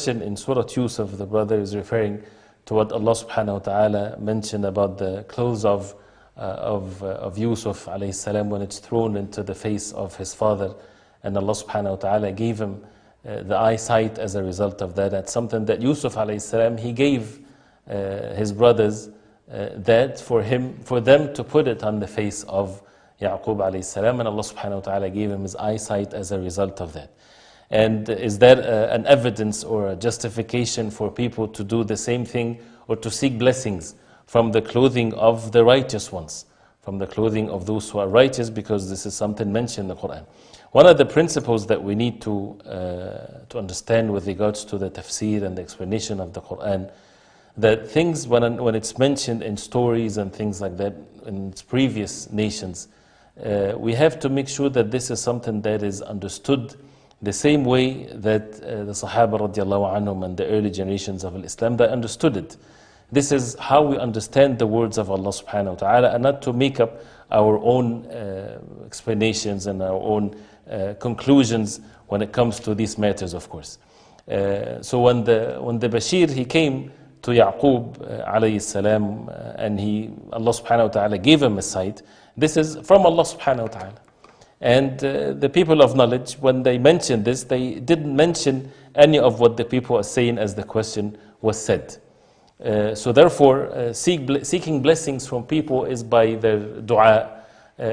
In Surah Yusuf, the brother is referring to what Allah subhanahu wa ta'ala mentioned about the clothes of Yusuf alayhi salam when it's thrown into the face of his father, and Allah subhanahu wa ta'ala gave him the eyesight as a result of that. That's something that Yusuf alayhi salam, he gave his brothers that for them to put it on the face of Yaqub alayhi salam, and Allah subhanahu wa ta'ala gave him his eyesight as a result of that. And is there an evidence or a justification for people to do the same thing or to seek blessings from the clothing of the righteous ones, from the clothing of those who are righteous, because this is something mentioned in the Quran? One of the principles that we need to understand with regards to the tafsir and the explanation of the Quran, that things when it's mentioned in stories and things like that in its previous nations, we have to make sure that this is something that is understood the same way that the Sahaba radiallahu anhum and the early generations of Islam, they understood it. This is how we understand the words of Allah subhanahu wa ta'ala, and not to make up our own explanations and our own conclusions when it comes to these matters, of course. So when the Bashir, he came to Yaqub alayhi salam, and Allah subhanahu wa ta'ala gave him a sight, this is from Allah subhanahu wa ta'ala. And the people of knowledge, when they mentioned this, they didn't mention any of what the people are saying as the question was said. So therefore, seeking blessings from people is by their dua,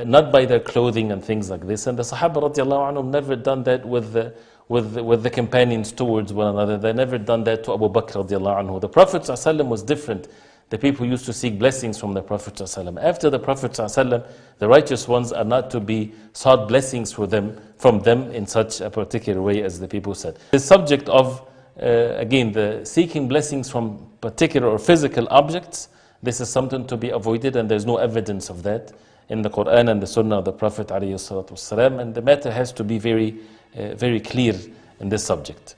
not by their clothing and things like this. And the Sahaba radiallahu anhum never done that with the companions towards one another. They never done that to Abu Bakr radiallahu anhu. The Prophet ﷺ was different. The people used to seek blessings from the Prophet ﷺ. After the Prophet ﷺ, the righteous ones are not to be sought blessings from them in such a particular way as the people said. The subject of, again, the seeking blessings from particular or physical objects, this is something to be avoided, and there's no evidence of that in the Quran and the Sunnah of the Prophet ﷺ, and the matter has to be very clear in this subject.